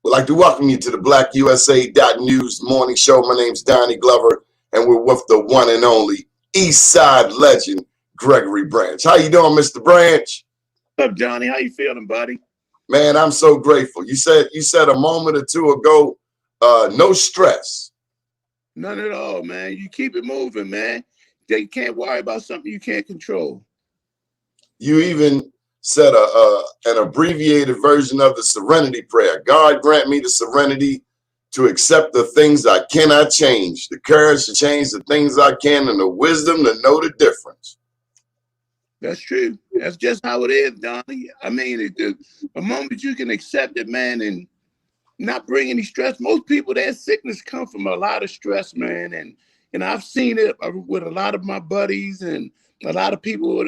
I'd like to welcome you to the BlackUSA.News morning show. My name's Donnie Glover, and we're with the one and only East Side legend, Gregory Branch. How you doing, Mr. Branch? What's up, Johnny? How you feeling, buddy? Man, I'm so grateful. You said a moment or two ago, no stress. None at all, man. You keep it moving, man. They can't worry about something you can't control. You even said an abbreviated version of the serenity prayer. God grant me the serenity to accept the things I cannot change, the courage to change the things I can, and the wisdom to know the difference. That's true. That's just how it is, Donnie. I mean, the moment you can accept it, man, and not bring any stress. Most people, their sickness come from a lot of stress, man. And I've seen it with a lot of my buddies and a lot of people,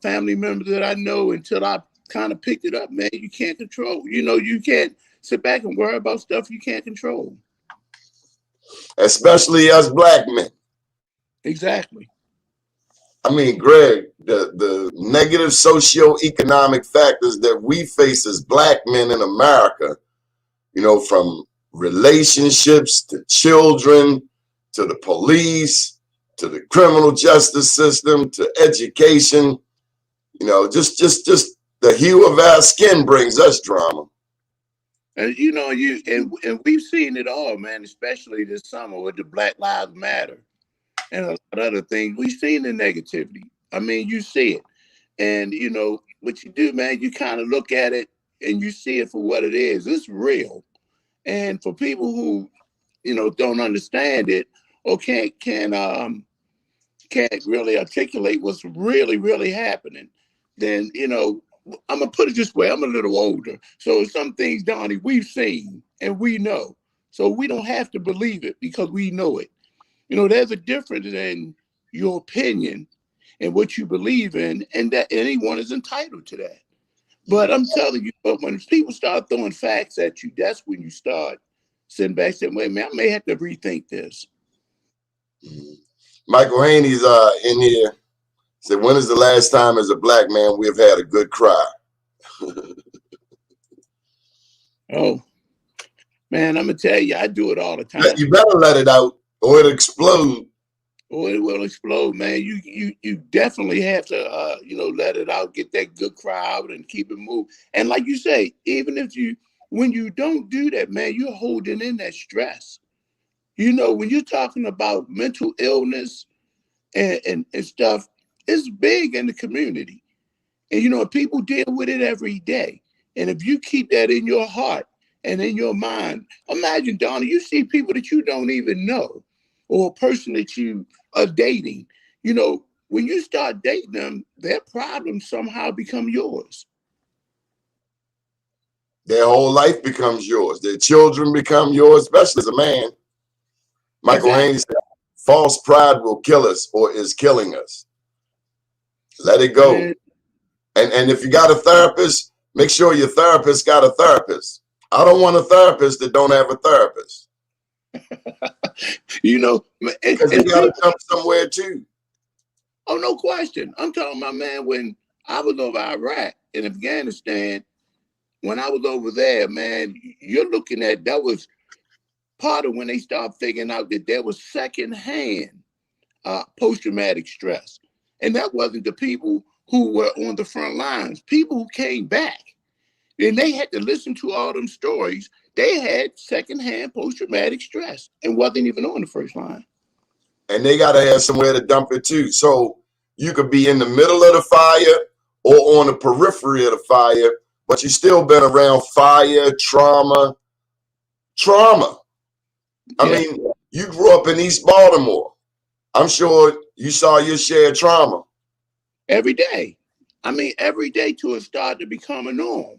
family members that I know, until I kind of picked it up, man. You can't control. You can't sit back and worry about stuff you can't control. Especially us black men. Exactly. I mean, Greg, the negative socioeconomic factors that we face as black men in America, from relationships to children, to the police, to the criminal justice system, to education, just the hue of our skin brings us drama. And and we've seen it all, man, especially this summer with the Black Lives Matter and a lot of other things. We've seen the negativity. I mean, you see it. And what you do, man, you kind of look at it and you see it for what it is. It's real. And for people who, don't understand it or can't really articulate what's really, really happening, then, I'm going to put it this way. I'm a little older. So some things, Donnie, we've seen and we know. So we don't have to believe it because we know it. There's a difference in your opinion and what you believe in, and that anyone is entitled to that. But I'm telling you, when people start throwing facts at you, that's when you start sitting back saying, wait, man, I may have to rethink this. Michael Haney's in here. Said, when is the last time as a black man we have had a good cry? Oh, man, I'm going to tell you, I do it all the time. You better let it out or it'll explode. Or it will explode, man. You definitely have to, let it out, get that good cry out and keep it moving. And like you say, even when you don't do that, man, you're holding in that stress. When you're talking about mental illness and stuff, it's big in the community. And, people deal with it every day. And if you keep that in your heart and in your mind, imagine, Donnie, you see people that you don't even know or a person that you are dating. When you start dating them, their problems somehow become yours. Their whole life becomes yours. Their children become yours, especially as a man. Michael Haney said, false pride will kill us or is killing us. Let it go. Man. And if you got a therapist, make sure your therapist got a therapist. I don't want a therapist that don't have a therapist. Because you got to come somewhere too. Oh, no question. I'm talking about, man, when I was over Iraq and Afghanistan, when I was over there, man, you're looking at, that was part of when they started figuring out that there was secondhand post-traumatic stress. And that wasn't the people who were on the front lines, people who came back. And they had to listen to all them stories. They had secondhand post-traumatic stress and wasn't even on the first line. And they got to have somewhere to dump it too. So you could be in the middle of the fire or on the periphery of the fire, but you still been around fire, trauma. Yeah. I mean, you grew up in East Baltimore. I'm sure you saw your share of trauma. Every day. I mean, every day till it started to become a norm.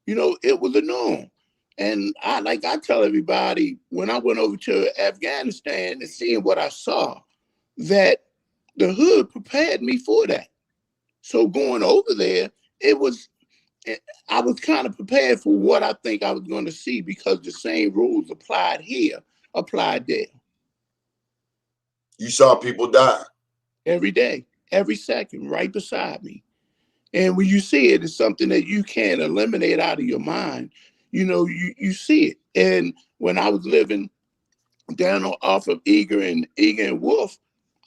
It was a norm. And I tell everybody, when I went over to Afghanistan and seeing what I saw, that the hood prepared me for that. So going over there, I was kind of prepared for what I think I was going to see because the same rules applied here, applied there. You saw people die. Every day, every second, right beside me. And when you see it, it's something that you can't eliminate out of your mind. you see it. And when I was living down off of Eager and Wolf,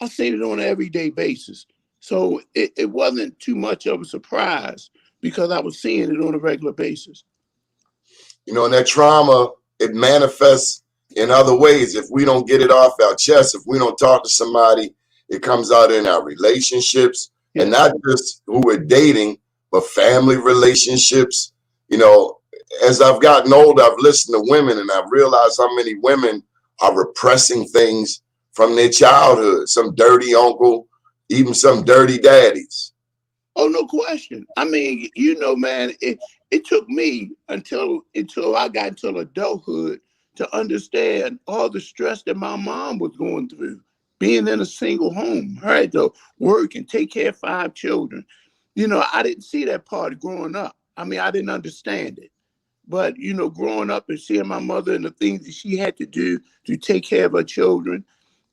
I seen it on an everyday basis. So it wasn't too much of a surprise because I was seeing it on a regular basis. And that trauma, it manifests in other ways. If we don't get it off our chest, if we don't talk to somebody, it comes out in our relationships, and Yes. not just who we're dating, but family relationships. As I've gotten older, I've listened to women, and I've realized how many women are repressing things from their childhood. Some dirty uncle, even some dirty daddies. Oh, no question. I mean, man, it took me until I got into adulthood to understand all the stress that my mom was going through, being in a single home. Her had to work and take care of 5 children. I didn't see that part growing up. I mean, I didn't understand it. But growing up and seeing my mother and the things that she had to do to take care of her children,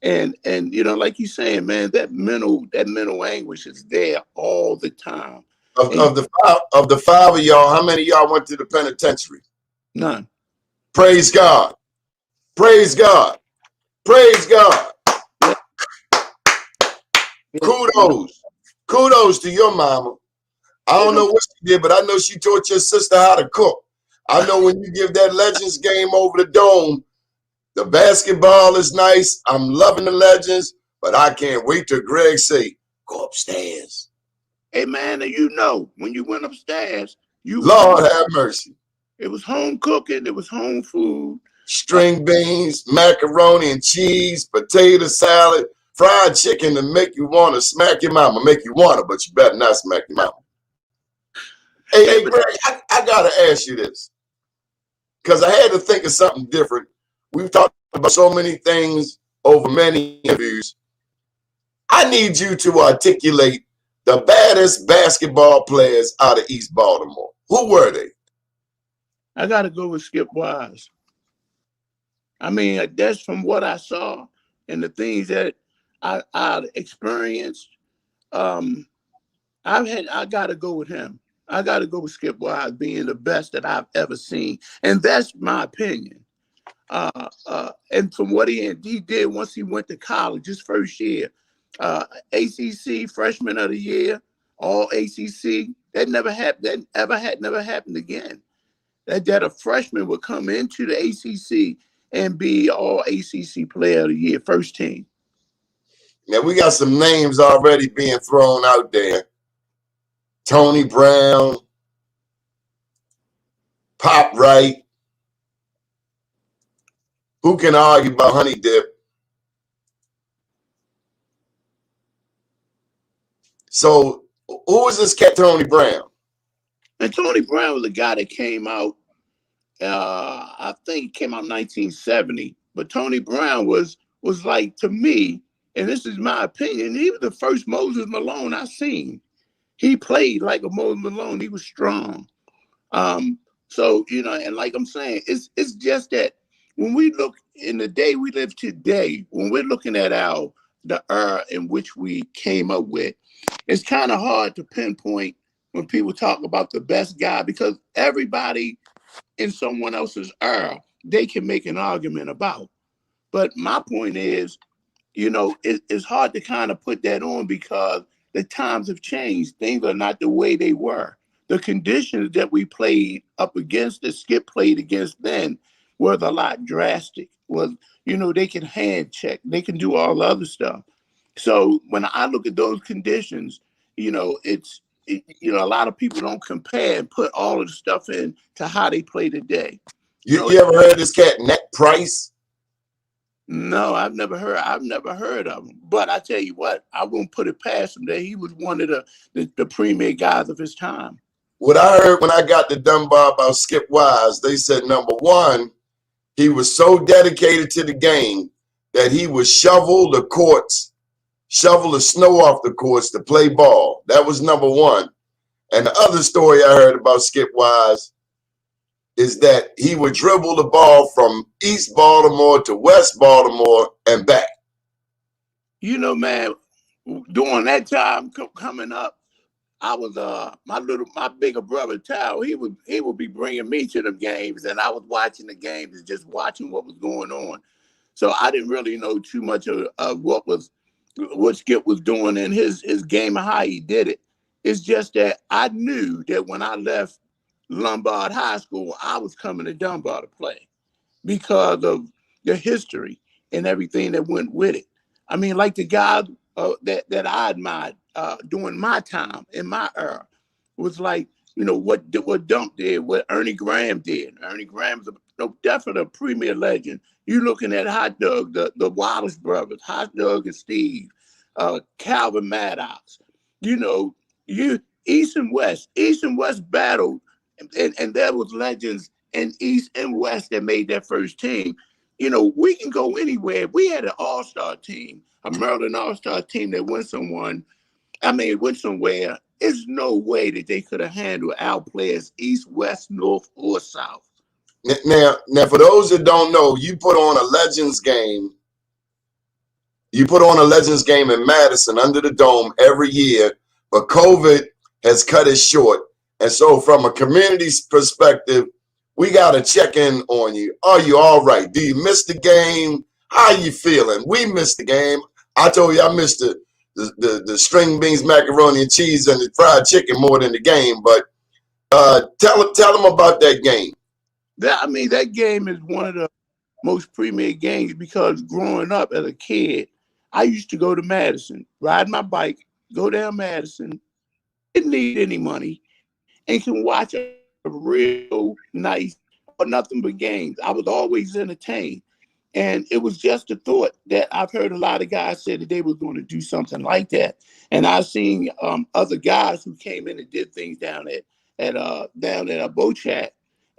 and like you saying, man, that mental anguish is there all the time. Of, And of the five of y'all, how many of y'all went to the penitentiary? none. Praise God. Praise God. Praise God. Yeah, yeah, Kudos. Kudos to your mama. I oh don't no, know what she did, but I know she taught your sister how to cook. I know when you give that Legends game over the dome, the basketball is nice. I'm loving the Legends, but I can't wait till Greg say, go upstairs. hey man, and when you went upstairs, you was home. Lord have mercy. It was home cooking. It was home food. String beans, macaroni and cheese, potato salad, fried chicken to make you want to smack your mama. Make you want to, but you better not smack your mama. Hey, Hey, but Greg, I got to ask you this because I had to think of something different. We've talked about so many things over many interviews. I need you to articulate the baddest basketball players out of East Baltimore. Who were they? I got to go with Skip Wise. I mean, that's from what I saw and the things that I experienced. Um, I got to go with him. I got to go with Skip Wise being the best that I've ever seen, and that's my opinion. And from what he did once he went to college, his first year, ACC Freshman of the Year, All ACC. That never happened. That never happened again. That a freshman would come into the ACC and be All ACC Player of the Year, first team. Now, we got some names already being thrown out there. Tony Brown, Pop Wright. Who can argue about Honey Dip? So, who is this cat, Tony Brown? And Tony Brown was a guy that came out. I think it came out in 1970. But Tony Brown was like, to me, and this is my opinion, he was the first Moses Malone I seen. He played like a Moses Malone. He was strong. Um, so and like I'm saying, it's just that when we look in the day we live today, when we're looking at the era in which we came up with, it's kind of hard to pinpoint when people talk about the best guy because everybody in someone else's era they can make an argument about. But my point is, it's hard to kind of put that on because the times have changed. Things are not the way they were. The conditions that we played up against, that Skip played against then, were a lot drastic. They can hand check, they can do all the other stuff. So when I look at those conditions, a lot of people don't compare and put all of the stuff in to how they play today. You ever heard of this cat, Net Price? No, I've never heard of him. But I tell you what, I won't put it past him that he was one of the premier guys of his time. What I heard when I got to Dunbar about Skip Wise, they said, number one, he was so dedicated to the game that he would shovel the snow off the courts to play ball. That was number one. And the other story I heard about Skip Wise is that he would dribble the ball from East Baltimore to West Baltimore and back. Man, during that time coming up, I was my bigger brother Tal, he would be bringing me to the games, and I was watching the games and just watching what was going on. So I didn't really know too much of what Skip was doing in his game and how he did it. It's just that I knew that when I left Lombard High School, I was coming to Dunbar to play because of the history and everything that went with it. I mean, like the guys that I admired during my time in my era was like, what Dump did, what Ernie Graham did. Ernie Graham's definitely a premier legend. You looking at Hot Dog, the Wallace brothers, Hot Dog and Steve, Calvin Maddox. You know, you East and West battled, and there was legends in East and West that made that first team. We can go anywhere. We had an all-star team, a Maryland all-star team that went somewhere. There's no way that they could have handled our players East, West, North, or South. Now, for those that don't know, you put on a Legends game. You put on a Legends game in Madison under the dome every year, but COVID has cut it short. And so from a community's perspective, we got to check in on you. Are you all right? Do you miss the game? How are you feeling? We missed the game. I told you I missed the string beans, macaroni and cheese, and the fried chicken more than the game. But tell them about that game. That game is one of the most premier games because growing up as a kid, I used to go to Madison, ride my bike, go down Madison, didn't need any money, and can watch a real nice or nothing but games. I was always entertained. And it was just a thought that I've heard a lot of guys say that they were going to do something like that. And I've seen other guys who came in and did things down at Bochat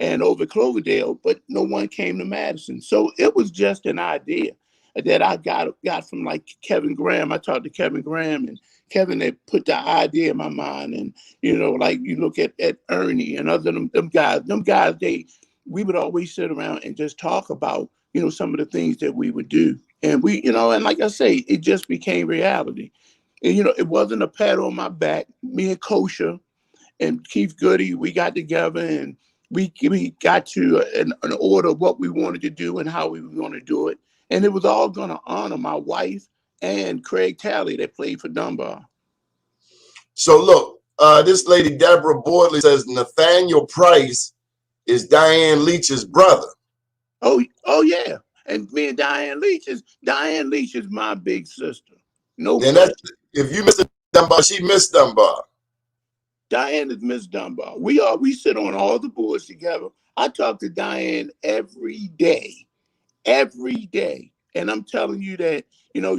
and over Cloverdale, but no one came to Madison. So it was just an idea that I got from like Kevin Graham. I talked to Kevin Graham, and Kevin had put the idea in my mind. And like you look at Ernie and other them guys, we would always sit around and just talk about some of the things that we would do. And and like I say, it just became reality. And, it wasn't a pat on my back. Me and Kosher and Keith Goody, we got together and we got to an order of what we wanted to do and how we were going to do it. And it was all going to honor my wife and Craig Talley that played for Dunbar. So look, this lady, Deborah Boardley, says Nathaniel Price is Diane Leach's brother. Oh yeah. And me and Diane Leach is my big sister. No And question. if you missed Dunbar, she missed Dunbar. Diane is Miss Dunbar. We sit on all the boards together. I talk to Diane every day. And I'm telling you that,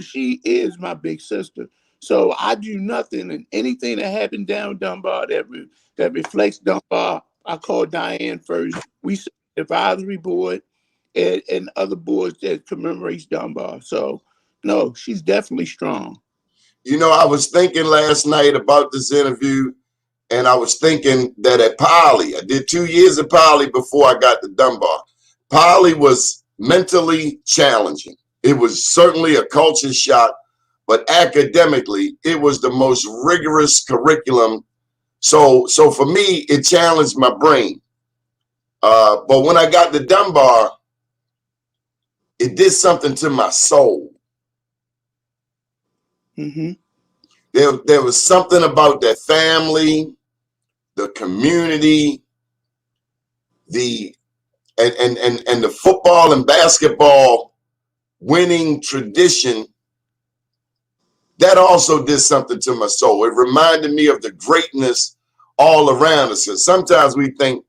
she is my big sister. So I do nothing and anything that happened down Dunbar that reflects Dunbar, I call Diane first. We sit on the advisory board and other boards that commemorates Dunbar. So no, she's definitely strong. I was thinking last night about this interview, and I was thinking that at Poly, I did 2 years at Poly before I got to Dunbar. Poly was mentally challenging. It was certainly a culture shock, but academically, it was the most rigorous curriculum. So for me, it challenged my brain. But when I got to Dunbar, it did something to my soul. Mm-hmm. There was something about that family, the community, and the football and basketball winning tradition that also did something to my soul. It reminded me of the greatness all around us. And sometimes we think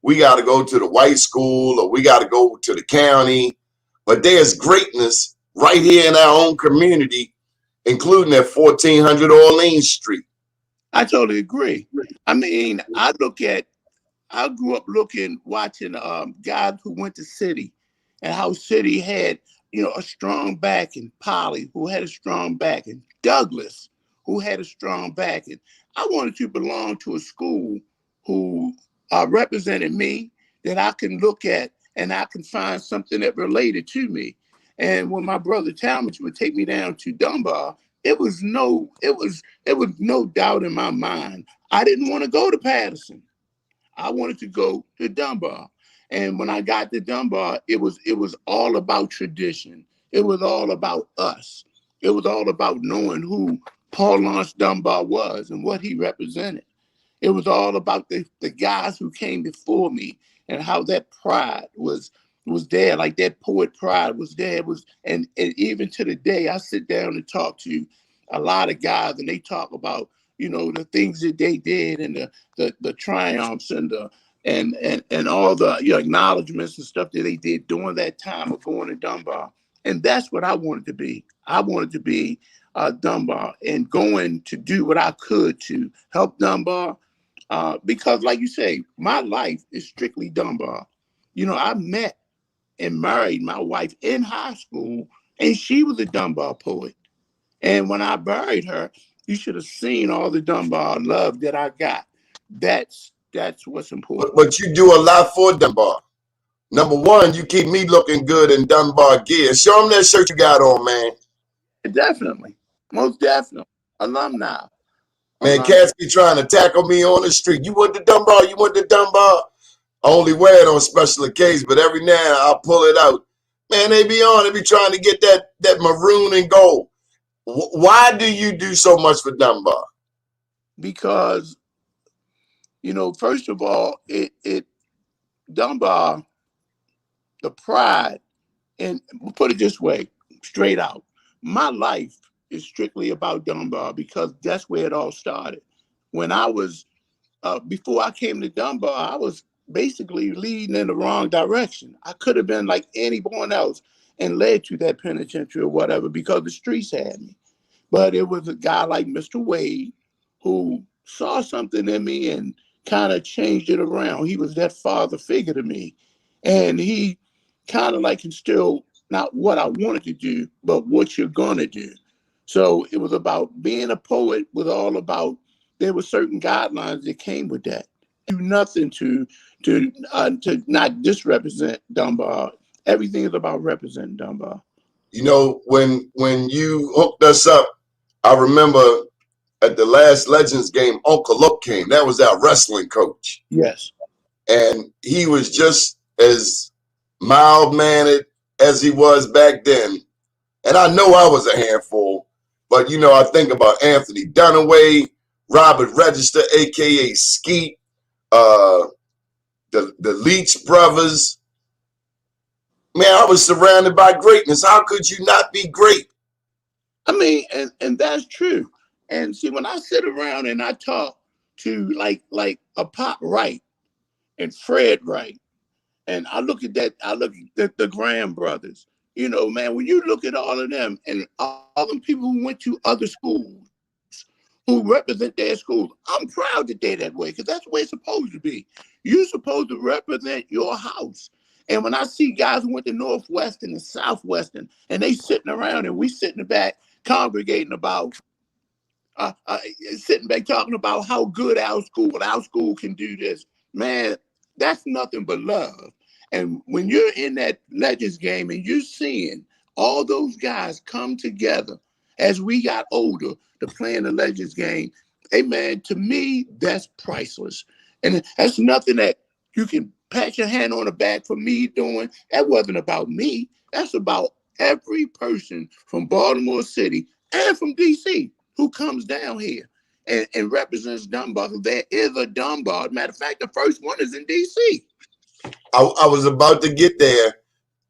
we got to go to the white school or we got to go to the county, but there's greatness right here in our own community, including at 1400 Orleans Street. I totally agree. I grew up watching guys who went to City and how City had, a strong backing. Polly, who had a strong backing. Douglas, who had a strong backing. I wanted to belong to a school who represented me, that I can look at and I can find something that related to me. And when my brother Talmadge would take me down to Dunbar, it was no doubt in my mind. I didn't want to go to Patterson. I wanted to go to Dunbar. And when I got to Dunbar, it was all about tradition. It was all about us. It was all about knowing who Paul Laurence Dunbar was and what he represented. It was all about the guys who came before me and how that pride was there, like that poet pride was there. It was and even to the day I sit down and talk to a lot of guys and they talk about, the things that they did and the triumphs and the and all the acknowledgments and stuff that they did during that time of going to Dunbar. And that's what I wanted to be. I wanted to be Dunbar and going to do what I could to help Dunbar because, like you say, my life is strictly Dunbar. I met and married my wife in high school, and she was a Dunbar poet. And when I buried her, you should have seen all the Dunbar love that I got. That's what's important. But you do a lot for Dunbar. Number one, you keep me looking good in Dunbar gear. Show them that shirt you got on, man. Definitely, most definitely, alumni, Man, alumni. cats be trying to tackle me on the street. You went to Dunbar? You went to Dunbar? I only wear it on special occasions, but every now and then I'll pull it out. Man, they be on. They be trying to get that maroon and gold. Why do you do so much for Dunbar? Because first of all, it Dunbar, the pride, and we'll put it this way, straight out, my life is strictly about Dunbar because that's where it all started. When I was before I came to Dunbar, I was basically leading in the wrong direction. I could have been like anyone else and led to that penitentiary or whatever because the streets had me. But it was a guy like Mr. Wade who saw something in me and kind of changed it around. He was that father figure to me. And he kind of like instilled not what I wanted to do, but what you're going to do. So it was about being a poet, was all about, there were certain guidelines that came with that. Do nothing to not disrepresent Dunbar. Everything is about representing Dunbar. When you hooked us up, I remember at the last Legends game, Uncle Luke came. That was our wrestling coach. Yes. And he was just as mild-mannered as he was back then. And I know I was a handful, but I think about Anthony Dunaway, Robert Register, aka Skeet, the Leach brothers. Man, I was surrounded by greatness. How could you not be great? I mean, and that's true. And see, when I sit around and I talk to like a Pop Wright and Fred Wright, and I look at that, I look at the Graham brothers. Man, when you look at all of them and all the people who went to other schools, who represent their schools, I'm proud that they're that way because that's the way it's supposed to be. You're supposed to represent your house. And when I see guys who went to Northwestern and Southwestern, and they sitting around and we sit in the back congregating about sitting back talking about how good our school can do this, man, that's nothing but love. And when you're in that Legends game and you're seeing all those guys come together as we got older to play in the Legends game, hey man, to me, that's priceless. And that's nothing that you can pat your hand on the back for me doing. That wasn't about me. That's about every person from Baltimore City and from DC who comes down here and represents Dunbar. There is a Dunbar. Matter of fact, the first one is in DC. I was about to get there.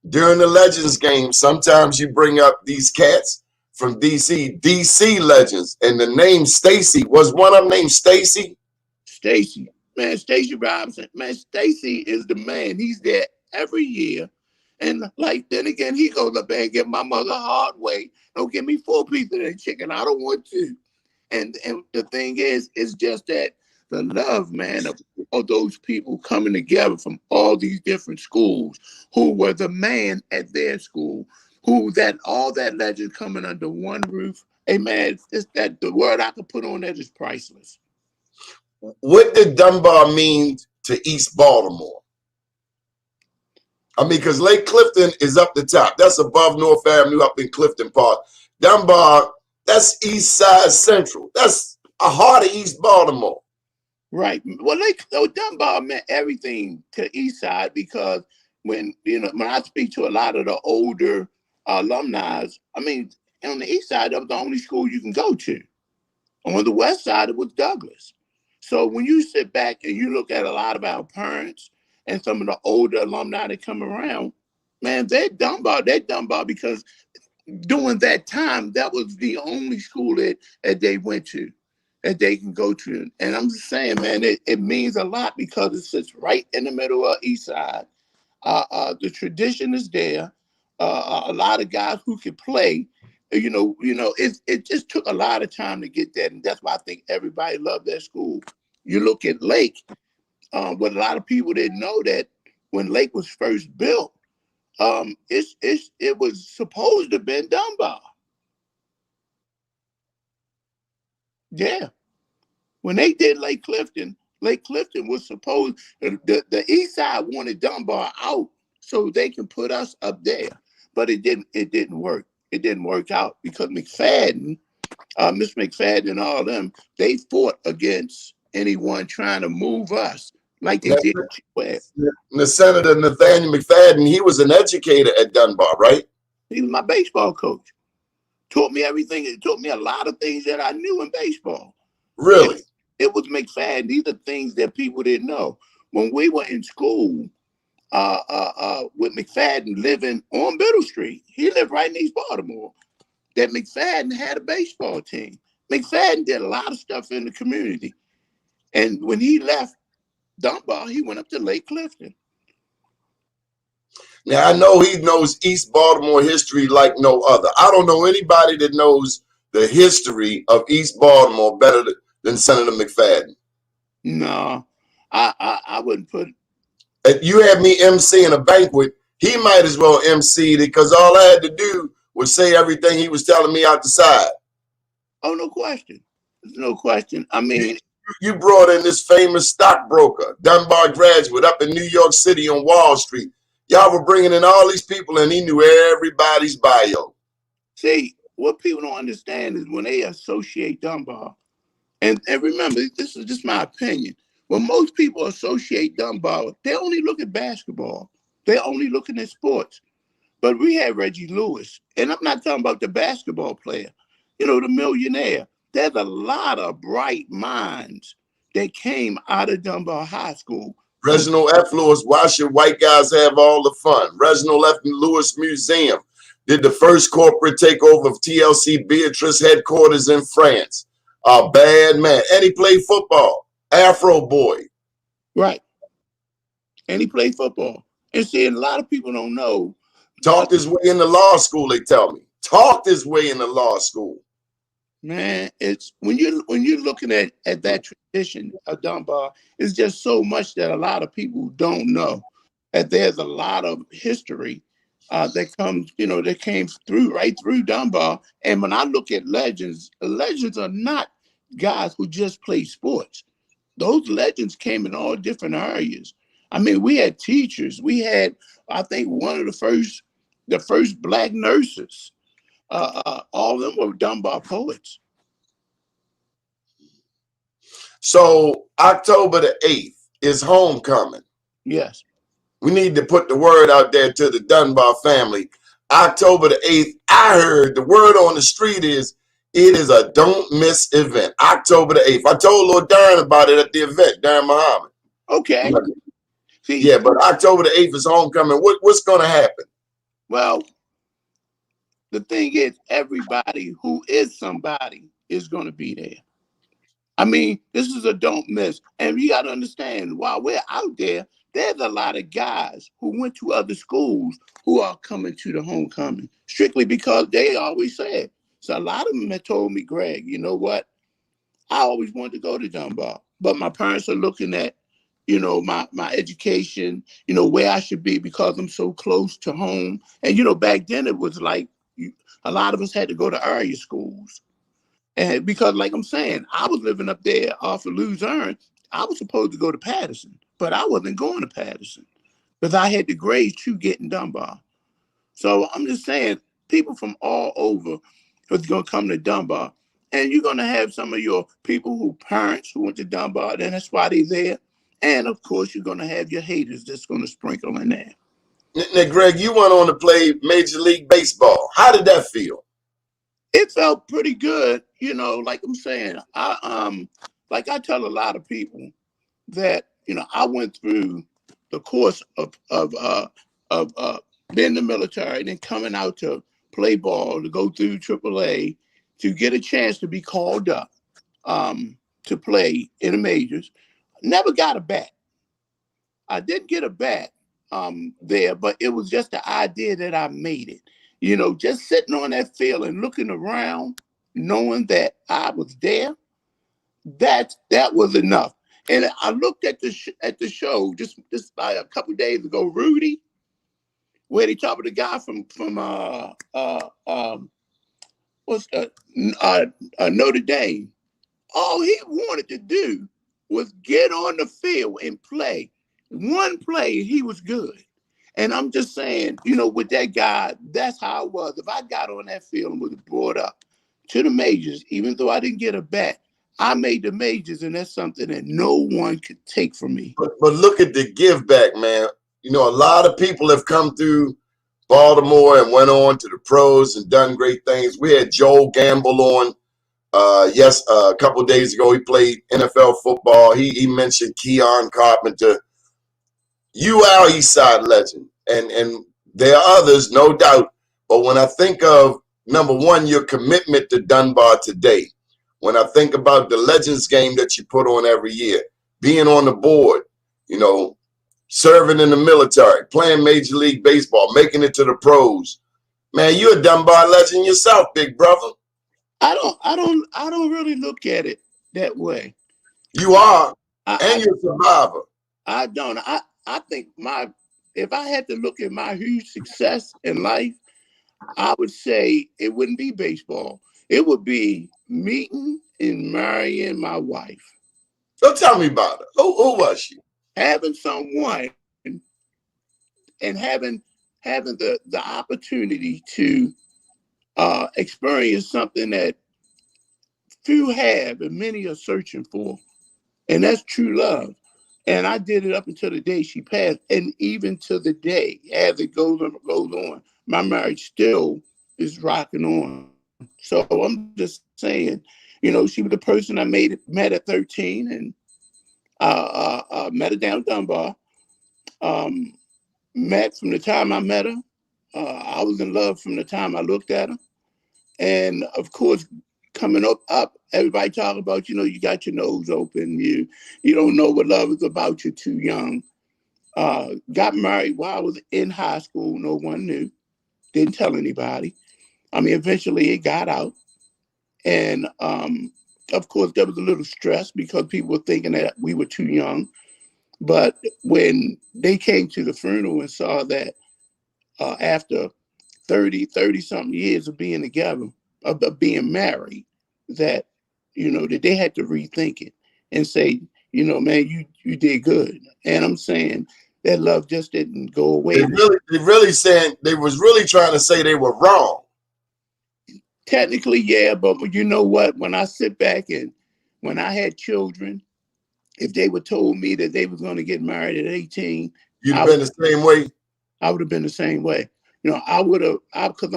During the Legends game, sometimes you bring up these cats from DC Legends, and the name Stacy, was one of them named Stacy? Stacy. Man, Stacy Robinson. Man, Stacy is the man. He's there every year. And like then again, he goes up there and get my mother hard way. Don't give me 4 pieces of that chicken. I don't want to. And the thing is, it's just that the love, man, of all those people coming together from all these different schools who were the man at their school, who that all that legend coming under one roof. Hey man, it's that the word I could put on that is priceless. What did Dunbar mean to East Baltimore? I mean, because Lake Clifton is up the top. That's above North Avenue up in Clifton Park. Dunbar That's East Side Central. That's a heart of East Baltimore. Right. Well, Dunbar meant everything to East Side because when I speak to a lot of the older alumni, I mean, on the East Side, that was the only school you can go to. On the West Side, it was Douglas. So when you sit back and you look at a lot of our parents and some of the older alumni that come around, man, they're Dunbar. They're Dunbar because during that time, that was the only school that they went to, that they can go to. And I'm just saying, man, it means a lot because it sits right in the middle of East Side. The tradition is there. A lot of guys who can play. It just took a lot of time to get that, and that's why I think everybody loved that school. You look at Lake, what a lot of people didn't know that when Lake was first built, it was supposed to have been Dunbar. Yeah, when they did Lake Clifton was supposed the East Side wanted Dunbar out so they can put us up there, but it didn't. It didn't work. It didn't work out because McFadden, Miss McFadden, and all of them, they fought against anyone trying to move us like they did. The Senator Nathaniel McFadden, he was an educator at Dunbar, right? He was my baseball coach. Taught me everything. It taught me a lot of things that I knew in baseball. Really? It was McFadden. These are things that people didn't know. When we were in school, with McFadden living on Middle Street, he lived right in East Baltimore. That McFadden had a baseball team. McFadden did a lot of stuff in the community. And when he left Dunbar, he went up to Lake Clifton. Now, I know he knows East Baltimore history like no other. I don't know anybody that knows the history of East Baltimore better than Senator McFadden. No, I wouldn't put. If you had me emceeing a banquet, he might as well MC it because all I had to do was say everything he was telling me out the side. Oh, no question. There's no question. I mean, you brought in this famous stockbroker, Dunbar graduate up in New York City on Wall Street. Y'all were bringing in all these people and he knew everybody's bio. See, what people don't understand is when they associate Dunbar, and remember, this is just my opinion. When most people associate Dunbar, they only look at basketball. They're only looking at sports. But we had Reggie Lewis, and I'm not talking about the basketball player, the millionaire. There's a lot of bright minds that came out of Dunbar High School. Reginald F. Lewis, why should white guys have all the fun? Reginald F. Lewis Museum did the first corporate takeover of TLC Beatrice headquarters in France. A bad man. And he played football. Afro boy. Right. And he played football. And see, a lot of people don't know. Talked his way into law school, they tell me. Talked his way into law school. Man, it's when you're looking at that tradition of Dunbar, it's just so much that a lot of people don't know. That there's a lot of history that came right through Dunbar. And when I look at legends are not guys who just play sports. Those legends came in all different areas. I mean, we had teachers. We had, I think, one of the first black nurses. All of them were Dunbar poets. So October the 8th is homecoming. Yes. We need to put the word out there to the Dunbar family. October the 8th, I heard the word on the street is it is a don't miss event. October the 8th. I told Lord Darren about it at the event, Darren Muhammad. Okay. Yeah, but October the 8th is homecoming. What's going to happen? Well, the thing is, everybody who is somebody is going to be there. I mean, this is a don't miss. And you got to understand, while we're out there, there's a lot of guys who went to other schools who are coming to the homecoming strictly because they always said. So a lot of them have told me, Greg, you know what? I always wanted to go to Dunbar, but my parents are looking at, my education, where I should be because I'm so close to home. And, back then it was like a lot of us had to go to area schools. And because, like I'm saying, I was living up there off of Luzerne. I was supposed to go to Patterson, but I wasn't going to Patterson because I had the grades to get in Dunbar. So I'm just saying, people from all over, who's going to come to Dunbar. And you're going to have some of your people who parents who went to Dunbar, and that's why they're there. And of course, you're going to have your haters that's going to sprinkle in there. Now, Greg, you went on to play Major League Baseball. How did that feel? It felt pretty good, like I'm saying. Like I tell a lot of people that I went through the course of being in the military and then coming out to play ball, to go through AAA, to get a chance to be called up to play in the majors. Never got a bat. I didn't get a bat there, but it was just the idea that I made it. Just sitting on that field and looking around, knowing that I was there, that was enough. And I looked at the show just like a couple of days ago, Rudy, where they talked to the guy from what's Notre Dame. All he wanted to do was get on the field and play. One play, he was good. And I'm just saying, with that guy, that's how it was. If I got on that field and was brought up to the majors, even though I didn't get a bat, I made the majors, and that's something that no one could take from me. But look at the give back, man. A lot of people have come through Baltimore and went on to the pros and done great things. We had Joel Gamble on. A couple of days ago, he played NFL football. He mentioned Keon Carpenter. You are East Side legend, and there are others, no doubt. But when I think of, number one, your commitment to Dunbar today, when I think about the Legends game that you put on every year, being on the board, serving in the military, playing Major League Baseball, making it to the pros, man, you're a Dunbar legend yourself, big brother. I don't really look at it that way. You are, and you're a survivor. I don't. I think if I had to look at my huge success in life, I would say it wouldn't be baseball. It would be meeting and marrying my wife. So tell me about her. Who was she? Having someone and having the opportunity to experience something that few have and many are searching for, and that's true love. And I did it up until the day she passed, and even to the day as it goes on, my marriage still is rocking on. So I'm just saying, she was the person I met at 13, and met her down Dunbar. Met from the time I met her. I was in love from the time I looked at her. And of course, coming up, everybody talk about, you got your nose open. You don't know what love is about. You're too young. Got married while I was in high school. No one knew. Didn't tell anybody. I mean, eventually it got out. And of course, there was a little stress because people were thinking that we were too young. But when they came to the funeral and saw that after 30 something years of being together, of being married, that, that they had to rethink it and say, man, you did good. And I'm saying that love just didn't go away. They was really trying to say they were wrong. Technically, yeah, but you know what? When I sit back and when I had children, if they would told me that they was going to get married at 18, you'd have been the same way. I would have been the same way. I would have, because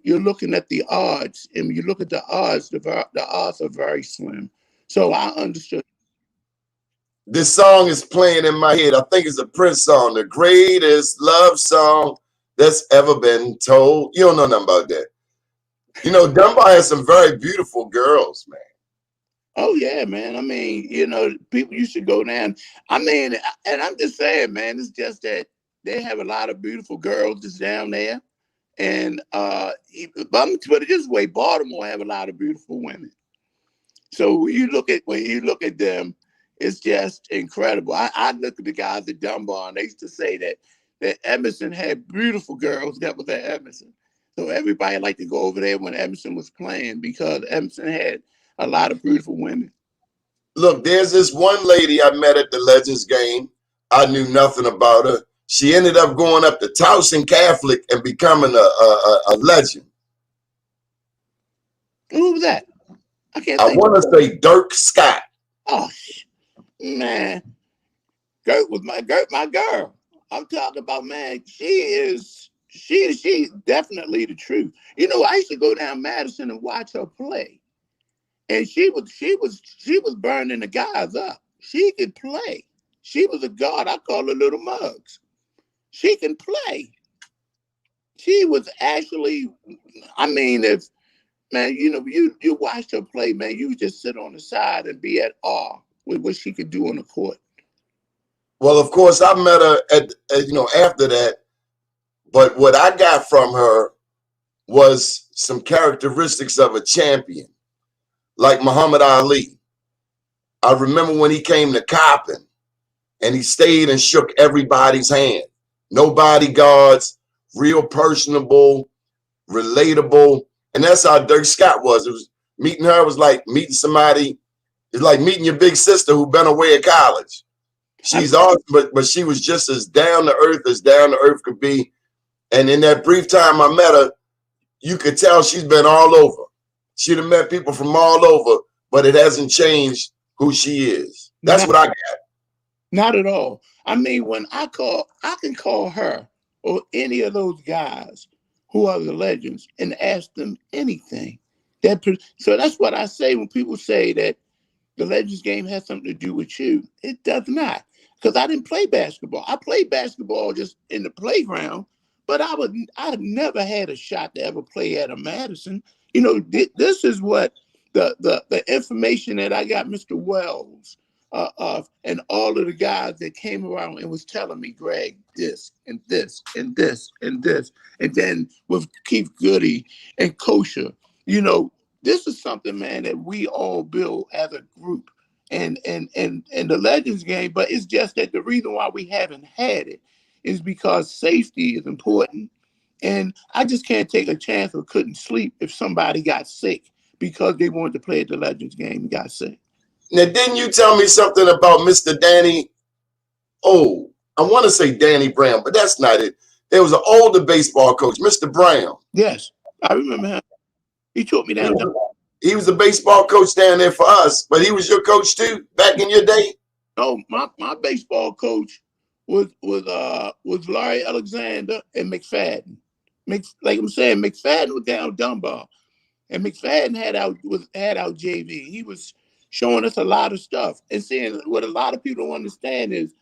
you're looking at the odds, and when you look at the odds, the odds are very slim. So I understood. This song is playing in my head. I think it's a Prince song, the greatest love song that's ever been told. You don't know nothing about that. Dunbar has some very beautiful girls, man. Oh yeah, man. I mean, people used to go down. I mean, and I'm just saying, man, it's just that they have a lot of beautiful girls just down there. And but I'm gonna put it this way, Baltimore have a lot of beautiful women. So when you look at them, it's just incredible. I look at the guys at Dunbar, and they used to say that Emerson had beautiful girls that was at Emerson. So everybody liked to go over there when Emerson was playing because Emerson had a lot of beautiful women. Look, there's this one lady I met at the Legends game. I knew nothing about her. She ended up going up to Towson Catholic and becoming a legend. Who was that? I can't I think. want to say Dirk Scott. Oh man, Gert, my girl. I'm talking about, man. She's definitely the truth. You know, I used to go down Madison and watch her play, and she was burning the guys up. She could play. She was a guard. I call her Little Mugs. She can play. She was actually, I mean, if man, you know, you watched her play, man, you just sit on the side and be at awe with what she could do on the court. Well, of course, I met her after that. But what I got from her was some characteristics of a champion, like Muhammad Ali. I remember when he came to Coppin and he stayed and shook everybody's hand. No bodyguards, real personable, relatable. And that's how Dirk Scott was. It was meeting her was like meeting somebody. It's like meeting your big sister who been away at college. She's awesome, but she was just as down to earth could be. And in that brief time I met her, you could tell she's been all over. She'd have met people from all over, but it hasn't changed who she is. That's what I got. Not at all. I mean, when I can call her or any of those guys who are the legends and ask them anything. So that's what I say when people say that the Legends game has something to do with you. It does not. Because I didn't play basketball. I played basketball just in the playground, but I never had a shot to ever play at a Madison. You know, this is what the information that I got Mr. Wells and all of the guys that came around and was telling me, Greg, this and this and this and this. And then with Keith Goody and Kosher, you know, this is something, man, that we all build as a group. And the Legends game, but it's just that the reason why we haven't had it is because safety is important. And I just can't take a chance or couldn't sleep if somebody got sick because they wanted to play at the Legends game and got sick. Now, didn't you tell me something about Mr. Danny? Oh, I want to say Danny Brown, but that's not it. There was an older baseball coach, Mr. Brown. Yes, I remember him. He taught me down. He was a baseball coach down there for us, but he was your coach too back in your day. No, my baseball coach was Larry Alexander and McFadden. Like I'm saying, McFadden was down Dunbar, and McFadden had out JV. He was showing us a lot of stuff and seeing what a lot of people don't understand is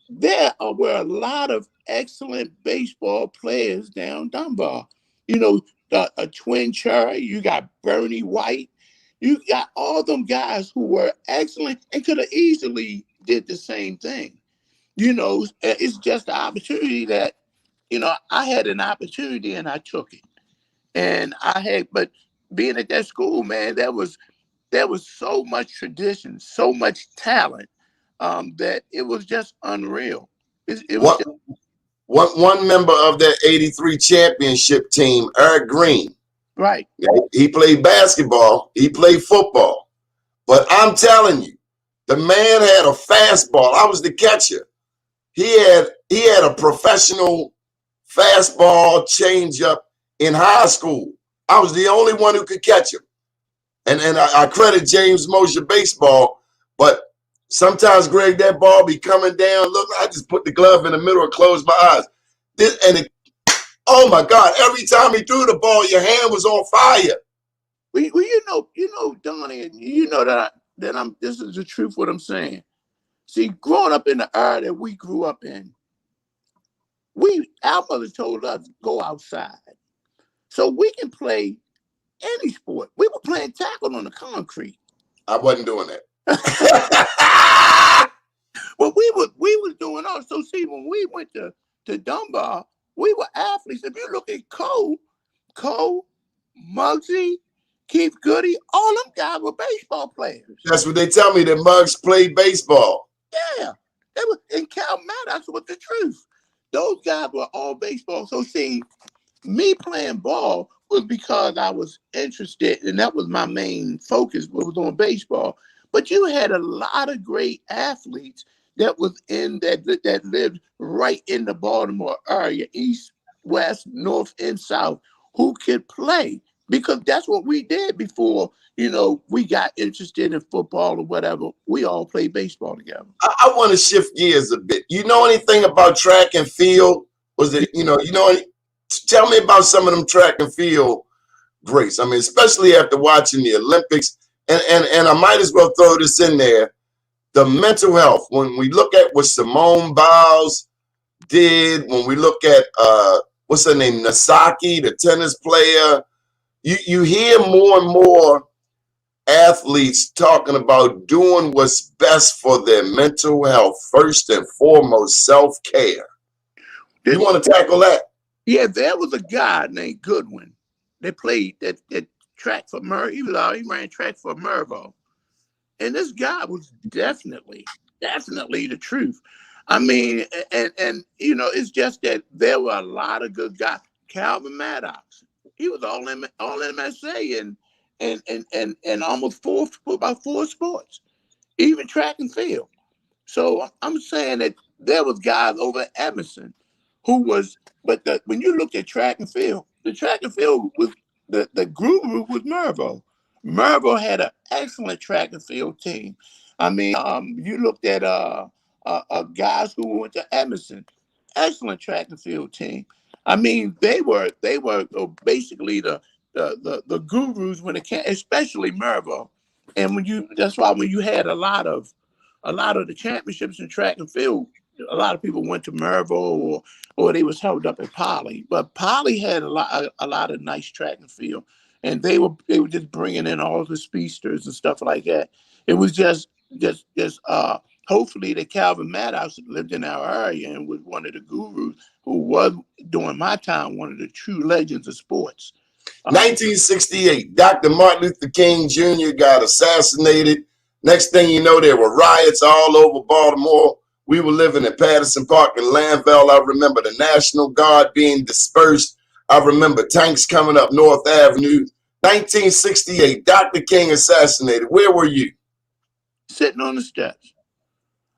there were a lot of excellent baseball players down Dunbar. You know, a Twin Cherry, you got Bernie White, you got all them guys who were excellent and could have easily did the same thing. You know, it's just the opportunity that, you know, I had an opportunity and I took it. But being at that school, man, there was so much tradition, so much talent, that it was just unreal. It was just, one member of that '83 championship team, Eric Green. right. He played basketball. He played football. But I'm telling you, the man had a fastball. I was the catcher. He had a professional fastball changeup in high school. I was the only one who could catch him. And I credit James Mosher baseball, but sometimes, Greg, that ball be coming down. Look, I just put the glove in the middle and close my eyes. Oh my God, every time he threw the ball, your hand was on fire. Well, you know, Donnie, you know this is the truth what I'm saying. See, growing up in the era that we grew up in, our mothers told us go outside. So we can play any sport. We were playing tackle on the concrete. I wasn't doing that. Well, we was doing all. So see, when we went to Dunbar, we were athletes. If you look at Cole, Muggsy, Keith Goody, all them guys were baseball players. That's what they tell me, that Muggs played baseball. Yeah, they were in Cal Maddox was the truth. Those guys were all baseball. So see, me playing ball was because I was interested, and that was my main focus, was on baseball. But you had a lot of great athletes that was in that lived right in the Baltimore area, east, west, north, and south, who could play. because that's what we did before, we got interested in football or whatever. We all played baseball together. I want to shift gears a bit. You know anything about track and field? Was it, tell me about some of them track and field greats. I mean, especially after watching the Olympics. And I might as well throw this in there. The mental health. When we look at what Simone Biles did, when we look at what's her name, Nasaki, the tennis player, you hear more and more athletes talking about doing what's best for their mental health, first and foremost, self-care. You want to tackle that? Yeah, there was a guy named Goodwin that played that track for He ran track for Mervo. And this guy was definitely the truth. I mean, and it's just that there were a lot of good guys. Calvin Maddox, he was all MSA and almost about four sports, even track and field. So I'm saying that there was guys over at Emerson who was, when you looked at track and field, the track and field was the guru was Mervo. Mervo had an excellent track and field team. I mean, you looked at guys who went to Emerson, excellent track and field team. I mean, they were basically the gurus when it came, especially Mervo. And that's why when you had a lot of the championships in track and field, a lot of people went to Mervo or they was held up at Poly. But Poly had a lot of nice track and field, and they were just bringing in all the speedsters and stuff like that. It was just hopefully that Calvin Maddox lived in our area and was one of the gurus who was during my time one of the true legends of sports. 1968, Dr. Martin Luther King Jr. got assassinated. Next thing you know, there were riots all over Baltimore. We were living in Patterson Park in Lanville. I remember the National Guard being dispersed. I remember tanks coming up North Avenue. 1968, Dr. King assassinated. Where were you? Sitting on the steps.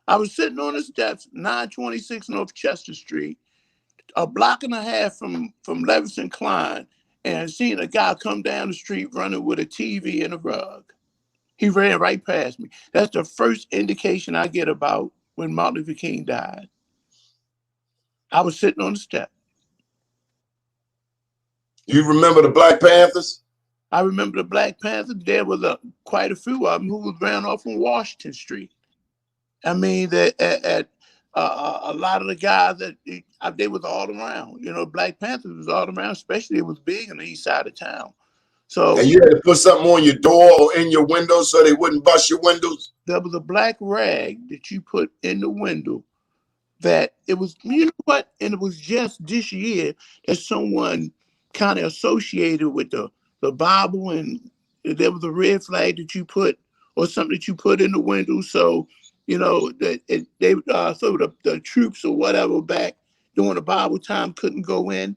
I was sitting on the steps, 926 North Chester Street, a block and a half from Levinson Klein, and I seen a guy come down the street running with a TV and a rug. He ran right past me. That's the first indication I get about when Martin Luther King died. I was sitting on the step. You remember the Black Panthers? I remember the Black Panthers. There was quite a few of them who ran off on Washington Street. I mean, a lot of the guys that they was all around. Black Panthers was all around, especially it was big on the east side of town. So, and you had to put something on your door or in your windows so they wouldn't bust your windows? There was a black rag that you put in the window that it was, you know what? And it was just this year that someone kind of associated with the Bible, and there was a red flag that you put or something that you put in the window. So, so the troops or whatever back during the Bible time couldn't go in.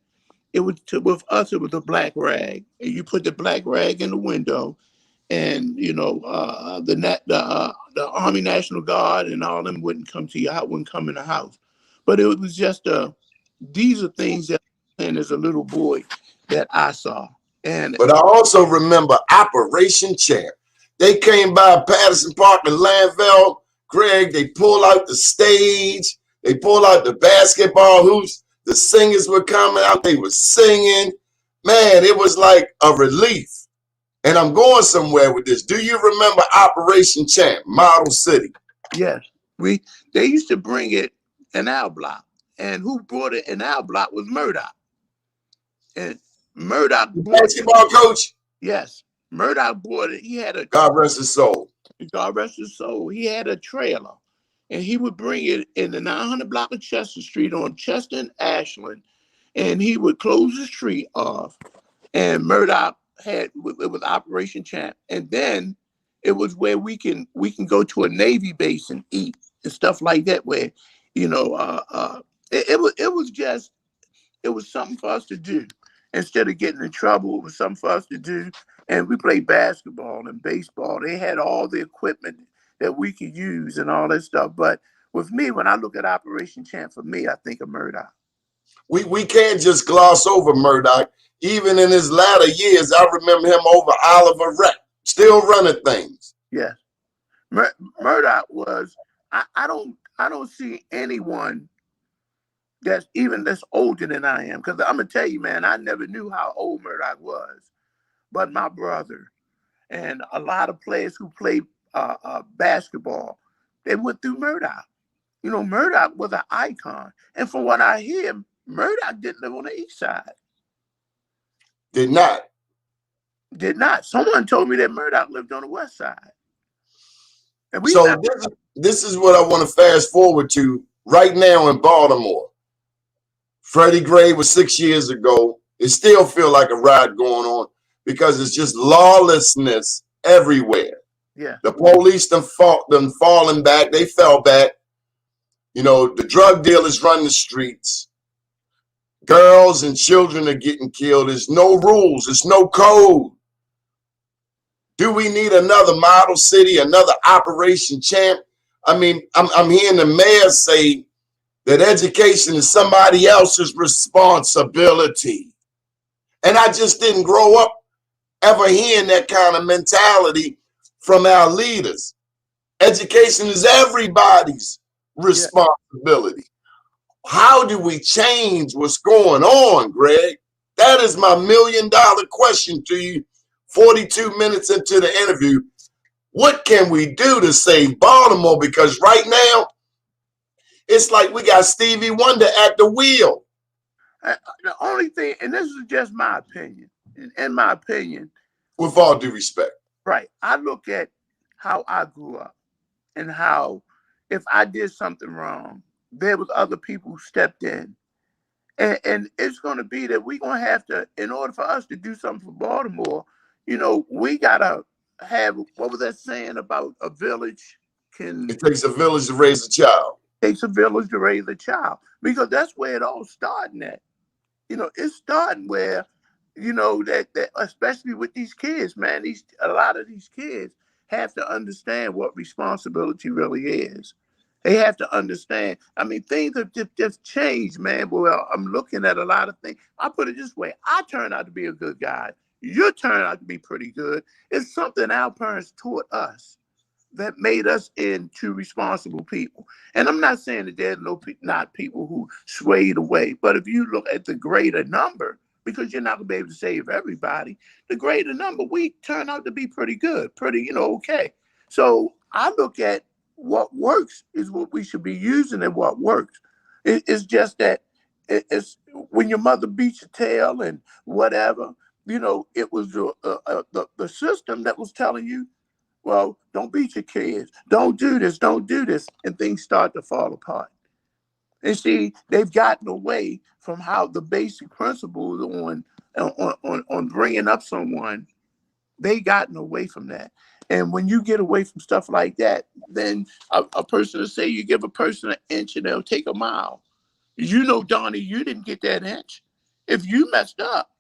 With us, it was a black rag. And you put the black rag in the window, and the Army National Guard and all them wouldn't come to your house, wouldn't come in the house. But it was just these are things that as a little boy that I saw. But I also remember Operation Champ. They came by Patterson Park in Lanville. Greg, they pulled out the stage. They pulled out the basketball hoops. The singers were coming out. They were singing. Man, it was like a relief. And I'm going somewhere with this. Do you remember Operation Champ, Model City? Yes. They used to bring it in our block. And who brought it in our block was Murdoch. And Murdoch brought basketball coach? Yes. Murdoch brought it. He had a God rest his soul. God rest his soul. He had a trailer. And he would bring it in the 900 block of Chester Street on Chester and Ashland. And he would close the street off. And Murdoch it was Operation Champ. And then it was where we can go to a Navy base and eat and stuff like that, where, it was something for us to do. Instead of getting in trouble, it was something for us to do. And we played basketball and baseball. They had all the equipment that we could use and all that stuff. But with me, when I look at Operation Champ, for me, I think of Murdoch. We can't just gloss over Murdoch. Even in his latter years, I remember him over Oliver Reck, still running things. Yeah. Murdoch was, I don't see anyone that's older than I am. Because I'm gonna tell you, man, I never knew how old Murdoch was. But my brother and a lot of players who played basketball, they went through Murdoch. You know, Murdoch was an icon. And from what I hear, Murdoch didn't live on the east side. Did not. Did not. Someone told me that Murdoch lived on the west side. And we So found, this is what I want to fast forward to right now in Baltimore. Freddie Gray was 6 years ago. It still feel like a ride going on because it's just lawlessness everywhere. yeah, The police done falling back. They fell back. You know, the drug dealers run the streets. Girls and children are getting killed. There's no rules. There's no code. Do we need another model city, another Operation Champ? I mean, I'm hearing the mayor say that education is somebody else's responsibility. And I just didn't grow up ever hearing that kind of mentality from our leaders. Education is everybody's responsibility. How do we change what's going on, Greg? That is my $1 million question to you 42 minutes into the interview. What can we do to save Baltimore? Because right now, it's like we got Stevie Wonder at the wheel. the only thing, and this is just my opinion, in my opinion, With all due respect. right, I look at how I grew up and how if I did something wrong, there was other people who stepped in. And it's going to be that we're going to have to, in order for us to do something for Baltimore, you know, we got to have, what was that saying about a village can, It takes a village to raise a child. takes a village to raise a child. Because that's where it all starting at. You know, it's starting where, you know, that especially with these kids, man, a lot of these kids have to understand what responsibility really is. They have to understand. I mean, things have just changed, man. Well, I'm looking at a lot of things. I put it this way. I turned out to be a good guy. You turned out to be pretty good. It's something our parents taught us that made us into responsible people. And I'm not saying that there's not people who swayed away, but if you look at the greater number, because you're not going to be able to save everybody, the greater number, we turn out to be pretty good, pretty, you know, okay. So I look at what works is what we should be using and what works. It's just that it's when your mother beats your tail and whatever, you know, it was the system that was telling you, well, don't beat your kids. Don't do this. Don't do this. And things start to fall apart. And see, they've gotten away from how the basic principles on bringing up someone, they gotten away from that. And when you get away from stuff like that, then a person will say you give a person an inch and they'll take a mile. You know, Donnie, you didn't get that inch. If you messed up,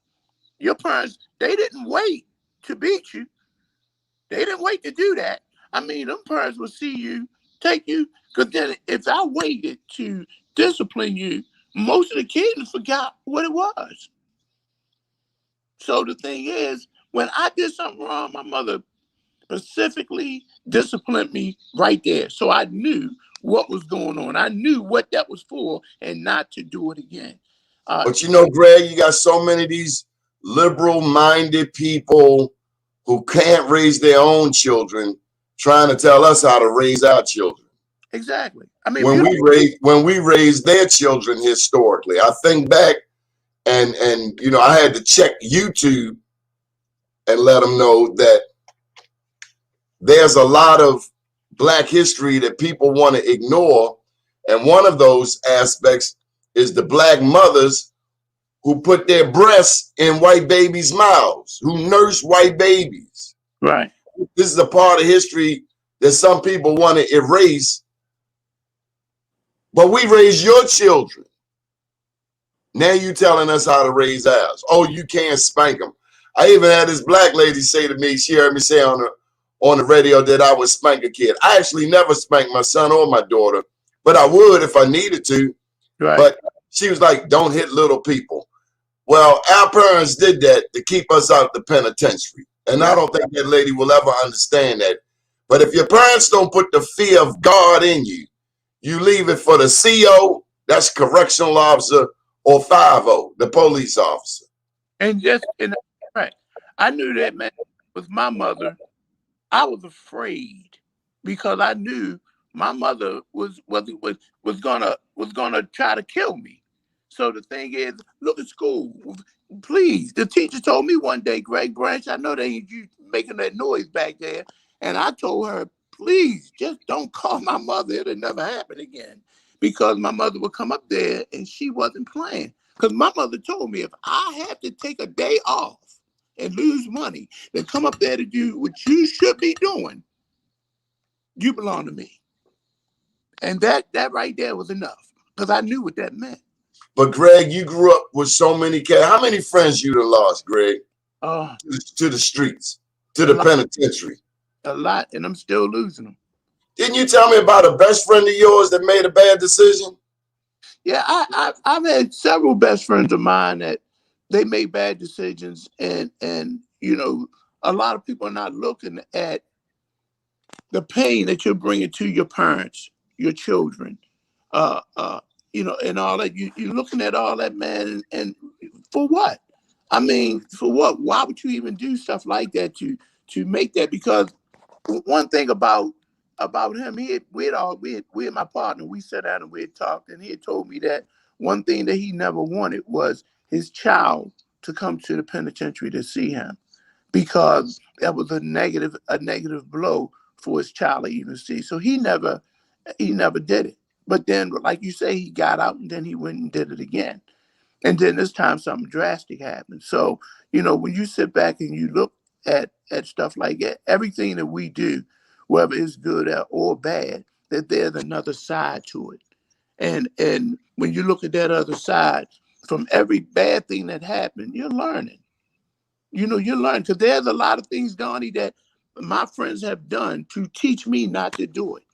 your parents, they didn't wait to beat you. They didn't wait to do that. I mean, them parents will see you, take you, because then if I waited to discipline you, most of the kids forgot what it was. So the thing is, when I did something wrong, my mother specifically disciplined me right there. So I knew what was going on. I knew what that was for and not to do it again. But you know, Greg, you got so many of these liberal-minded people who can't raise their own children trying to tell us how to raise our children. Exactly. I mean, when we raise their children historically, I think back and you know, I had to check YouTube and let them know that there's a lot of Black history that people want to ignore. And one of those aspects is the Black mothers who put their breasts in white babies' mouths, who nurse white babies. right. This is a part of history that some people want to erase. But we raise your children. Now you telling us how to raise ours. Oh, you can't spank them. I even had this Black lady say to me, she heard me say on the radio that I would spank a kid. I actually never spanked my son or my daughter, but I would if I needed to. Right. But She was like, don't hit little people. Well, our parents did that to keep us out the penitentiary. And I Yeah. don't think that lady will ever understand that. But if your parents don't put the fear of God in you, you leave it for the CO, that's correctional officer, or 5-0, the police officer. And right. I knew that, man. With my mother, I was afraid because I knew my mother was gonna try to kill me. So the thing is, look at school. Please, the teacher told me one day, Greg Branch, I know they ain't you making that noise back there. And I told her, please, just don't call my mother. It'll never happen again. Because my mother would come up there and she wasn't playing. Because my mother told me if I had to take a day off and lose money, then come up there to do what you should be doing, you belong to me. And that right there was enough. Because I knew what that meant. But Greg, you grew up with so many cats. How many friends you done lost, Greg? Oh, To the streets, to a the lot, penitentiary. a lot, and I'm still losing them. Didn't you tell me about a best friend of yours that made a bad decision? Yeah, I've had several best friends of mine that they made bad decisions, and a lot of people are not looking at the pain that you're bringing to your parents, your children, uh, uh, and all that. You're looking at all that, man, and for what? I mean, for what? Why would you even do stuff like that to make that? Because one thing about him, we and my partner, we sat down and we had talked, and he had told me that one thing that he never wanted was his child to come to the penitentiary to see him, because that was a negative blow for his child to even see. So he never did it. But then, like you say, he got out and then he went and did it again. And then this time something drastic happened. So, when you sit back and you look at stuff like that, everything that we do, whether it's good or bad, that there's another side to it. And when you look at that other side, from every bad thing that happened, you're learning. You're learning, because there's a lot of things, Donnie, that my friends have done to teach me not to do it.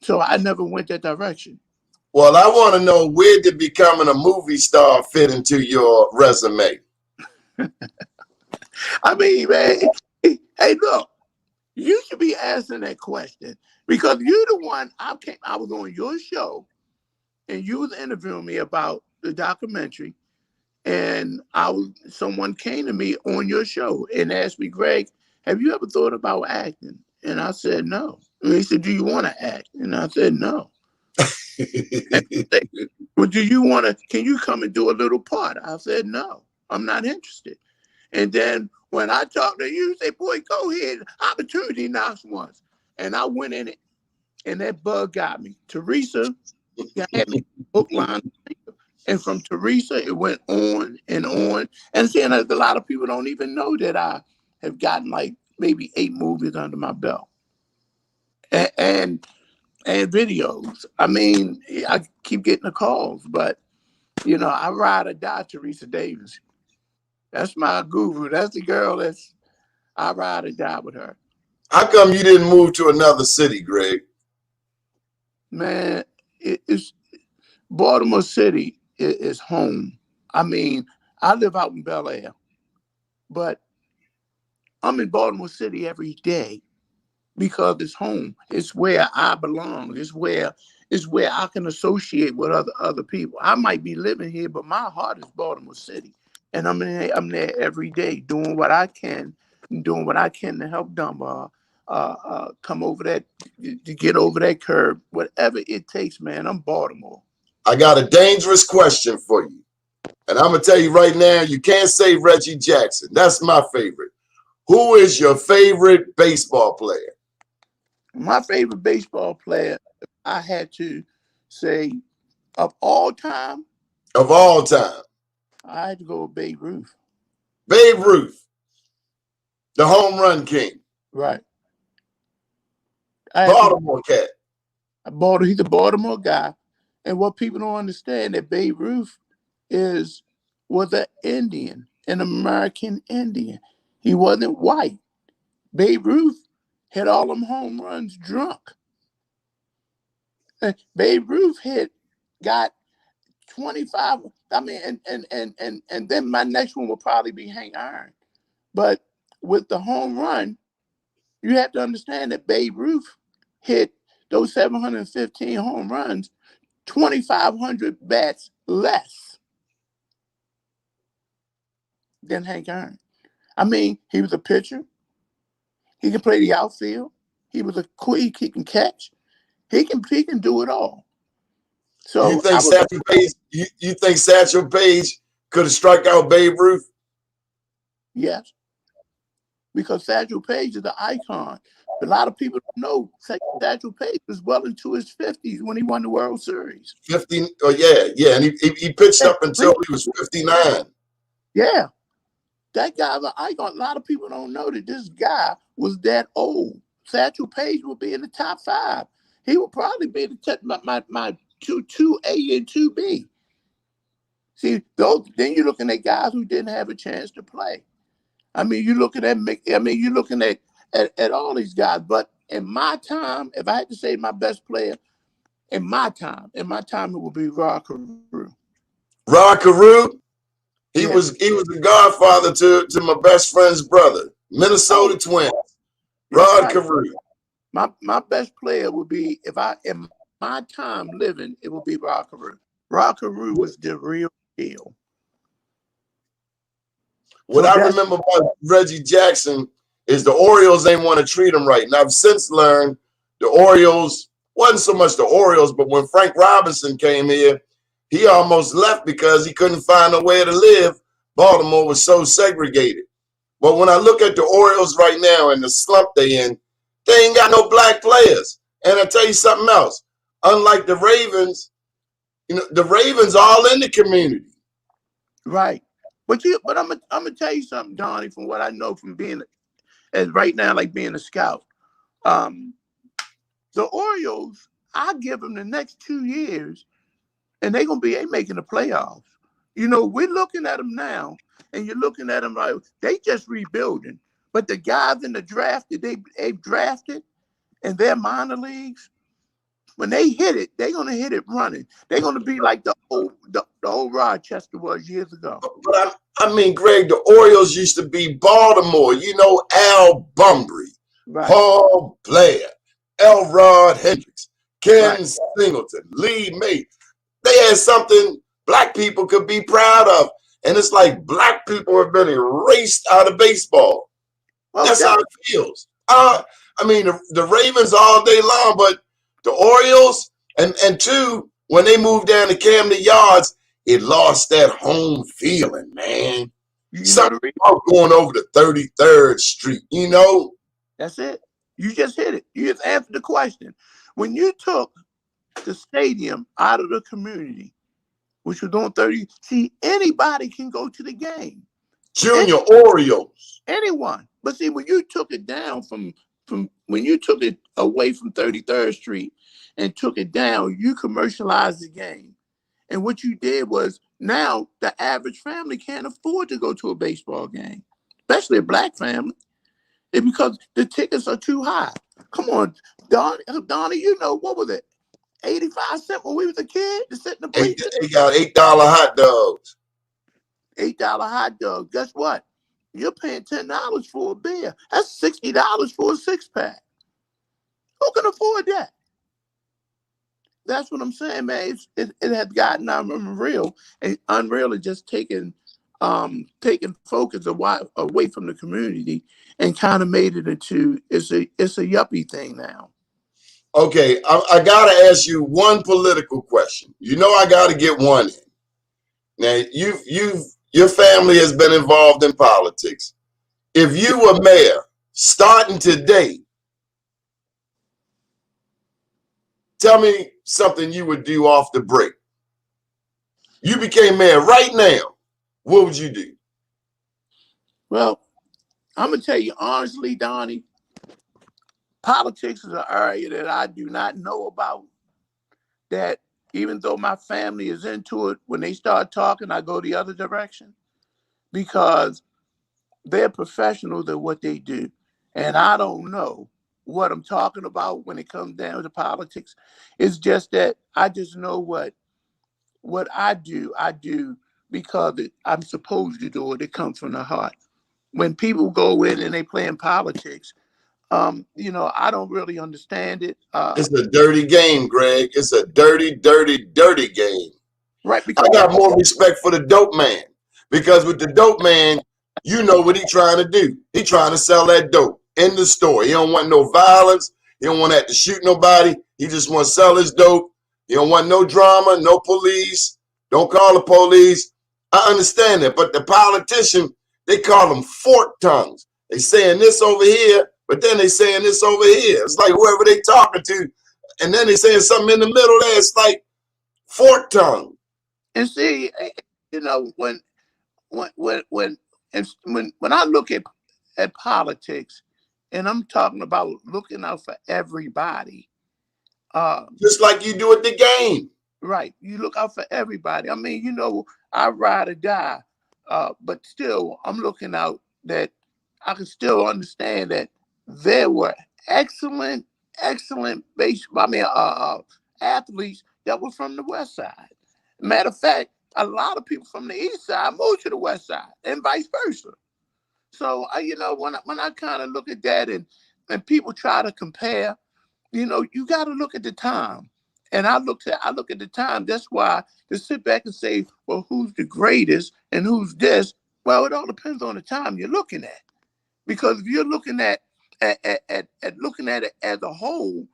So I never went that direction. Well, I want to know, where did becoming a movie star fit into your resume? I mean, man, hey, look, you should be asking that question because you're the one. I was on your show, and you was interviewing me about the documentary, and someone came to me on your show and asked me, Greg, have you ever thought about acting? And I said no. And he said, do you want to act? And I said no. And they said, well, do you want to? Can you come and do a little part? I said no. I'm not interested. And then when I talked to you, you say, boy, go ahead. Opportunity knocks once. And I went in it, and that bug got me. Teresa had me hook, line, and from Teresa, it went on and on. And seeing that a lot of people don't even know that I have gotten like maybe 8 movies under my belt. And videos. I mean, I keep getting the calls, but I ride or die Teresa Davis. That's my guru. That's the girl I ride or die with her. How come you didn't move to another city, Greg? Man, it's Baltimore City is home. I mean, I live out in Bel Air, but I'm in Baltimore City every day because it's home. It's where I belong. It's where I can associate with other people. I might be living here, but my heart is Baltimore City, and I'm there every day doing what I can to help Dunbar come over to get over that curb, whatever it takes, man. I'm Baltimore. I got a dangerous question for you. And I'm going to tell you right now, you can't say Reggie Jackson. That's my favorite. Who is your favorite baseball player? My favorite baseball player, if I had to say of all time, Of all time? I had to go with Babe Ruth. Babe Ruth, the home run king. Right. I had to. Baltimore cat. He's a Baltimore guy, and what people don't understand that Babe Ruth was an Indian, an American Indian. He wasn't white. Babe Ruth hit all them home runs drunk. Babe Ruth got 25. I mean, and then my next one will probably be Hank Aaron. But with the home run, you have to understand that Babe Ruth hit those 715 home runs, 2,500 bats less than Hank Aaron. I mean, he was a pitcher. He can play the outfield. He was a quick. He can catch. He can do it all. You So I think would, Satchel Paige? You think Satchel Paige could have struck out Babe Ruth? yes, because Satchel Paige is an icon. A lot of people don't know Satchel Paige was well into his 50s when he won the World Series. 50. Oh yeah, and he pitched Yeah, up until he was 59. yeah, that guy's an icon. A lot of people don't know that this guy was that old. Satchel Paige will be in the top 5. He will probably be in the top, my two A and 2B. See, those then you're looking at guys who didn't have a chance to play. I mean, you're looking at you're looking at all these guys. But in my time, if I had to say my best player in my time, it would be Rod Carew. Rod Carew, he Yeah. was the godfather to my best friend's brother, Minnesota Oh, Twins. that's Rod right. Carew. My best player would be if I in my time living, it would be Rod Carew. Rod Carew was the real deal. What So I that's remember about Reggie Jackson is the Orioles ain't want to treat him right. And I've since learned the Orioles wasn't so much the Orioles, but when Frank Robinson came here, he almost left because he couldn't find a way to live. Baltimore was so segregated. But when I look at the Orioles right now and the slump they in, they ain't got no black players. And I tell you something else. Unlike the Ravens, the Ravens all in the community. right. But I'm gonna tell you something, Donnie, from what I know from being as right now, like being a scout. Um, the Orioles, I give them the next 2 years, and they're gonna be making the playoffs. We're looking at them now, and you're looking at them like they just rebuilding. But the guys in the draft that they've drafted in their minor leagues, when they hit it, they're gonna hit it running. They're gonna be like the old Rochester was years ago. But I mean, Greg, the Orioles used to be Baltimore. Al Bumbry, Right, Paul Blair, Elrod Hendricks, right. Ken Singleton, Lee May. They had something black people could be proud of. And it's like black people have been erased out of baseball. Well, That's how that's it feels. I mean, the Ravens all day long, but the Orioles, and two, when they moved down to Camden Yards, it lost that home feeling, man. you know Something the reason. about going over to 33rd Street. That's it. You just hit it. You just answered the question. When you took the stadium out of the community, which was on 30, see, anybody can go to the game. Junior Orioles. Anyone. But see, when you took it down from when you took it away from 33rd Street and took it down, you commercialized the game. And what you did was now the average family can't afford to go to a baseball game, especially a black family. It's because the tickets are too high. Come on, Donnie, what was it? 85 cents when we was a kid to sit in the They, bleachers? they got $8 hot dogs. $8 hot dog. Guess what? You're paying $10 for a beer. That's $60 for a 6-pack. Who can afford that? That's what I'm saying, man. It has gotten unreal, and unreal is just taking focus away from the community and kind of made it into it's a yuppie thing now. Okay, I got to ask you one political question. I got to get one in. Now, your family has been involved in politics. If you were mayor, starting today, tell me something you would do off the break. You became mayor right now. What would you do? Well, I'm gonna tell you honestly, Donnie, politics is an area that I do not know about. That even though my family is into it, when they start talking, I go the other direction because they're professionals at what they do. And I don't know what I'm talking about when it comes down to politics. It's just that I just know what I do because I'm supposed to do it. It comes from the heart. When people go in and they play in politics, I don't really understand it. It's a dirty game, Greg. It's a dirty, dirty, dirty game. Right, I because got more respect for the dope man because with the dope man, you know what he trying to do. He trying to sell that dope in the store. He don't want no violence. He don't want to have to shoot nobody. He just want to sell his dope. He don't want no drama, no police. Don't call the police. I understand that, but the politician, they call them fork tongues. They saying this over here, but then they saying this over here. It's like whoever they talking to, and then they saying something in the middle there. It's like fork tongue. and see, when when I look at politics, and I'm talking about looking out for everybody. Just like you do at the game. Right, you look out for everybody. I mean, I ride or die, but still, I'm looking out that I can still understand that there were excellent athletes that were from the West Side. Matter of fact, a lot of people from the East Side moved to the West Side, and vice versa. So, when I kind of look at that, and people try to compare, you got to look at the time. And I look at the time. That's why to sit back and say, well, who's the greatest and who's this? Well, it all depends on the time you're looking at. Because if you're looking at looking at it as a whole,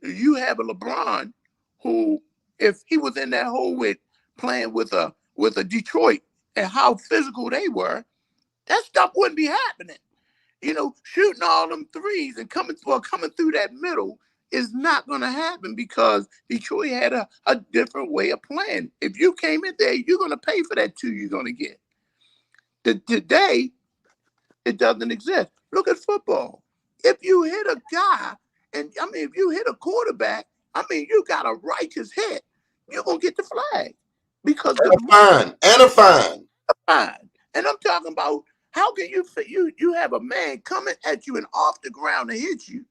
you have a LeBron who, if he was in that hole with playing with a Detroit and how physical they were, that stuff wouldn't be happening. Shooting all them threes and coming through that middle is not going to happen because Detroit had a different way of playing. If you came in there, you're going to pay for that two you're going to get. Today, it doesn't exist. Look at football. If you hit a guy, if you hit a quarterback, you got a righteous hit, you're going to get the flag. Because And a fine. And I'm talking about, how can you have a man coming at you and off the ground and hit you,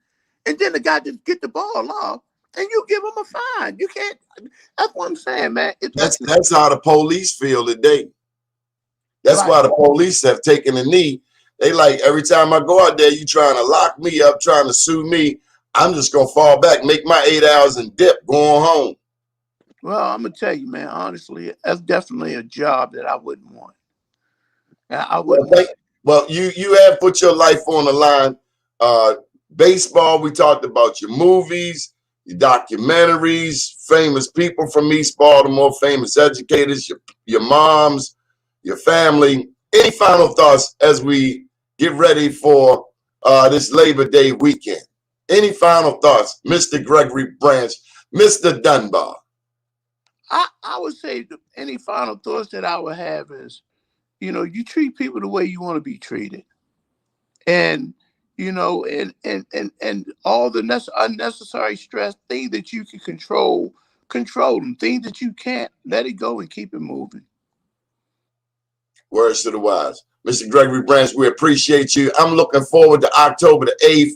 and then the guy just get the ball off and you give him a fine? You can't. That's what I'm saying, man. That's how the police feel today. That's why the police have taken a knee. They like, every time I go out there, you trying to lock me up, trying to sue me. I'm just gonna fall back, make my 8 hours and dip, going home. Well, I'm gonna tell you, man. Honestly, that's definitely a job that I wouldn't want. I wouldn't. Well, you have put your life on the line. Baseball, we talked about your movies, your documentaries, famous people from East Baltimore, famous educators, your moms, your family. Any final thoughts as we get ready for this Labor Day weekend? Any final thoughts, Mr. Gregory Branch, Mr. Dunbar? I would say any final thoughts that I would have is, you treat people the way you want to be treated. And, and all the unnecessary stress, things that you can control them. Things that you can't, let it go and keep it moving. Words to the wise. Mr. Gregory Branch, we appreciate you. I'm looking forward to October the 8th.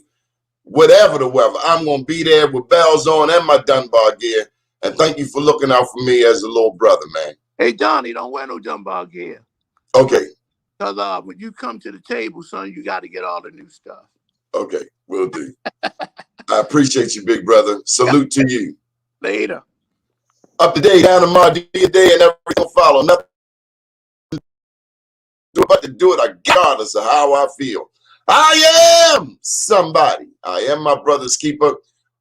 Whatever the weather, I'm going to be there with bells on and my Dunbar gear. And thank you for looking out for me as a little brother, man. Hey, Donnie, don't wear no Dunbar gear. Okay. Because when you come to the table, son, you got to get all the new stuff. Okay, will do. I appreciate you, big brother. Salute to you. Later. Up to date, down tomorrow, do your day, and everything will follow. Nothing but to do it regardless of how I feel. I am somebody. I am my brother's keeper.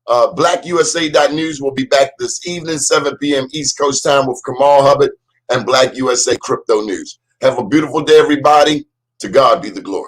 BlackUSA.News will be back this evening, 7 p.m. East Coast time with Kamal Hubbard and Black USA Crypto News. Have a beautiful day, everybody. To God be the glory.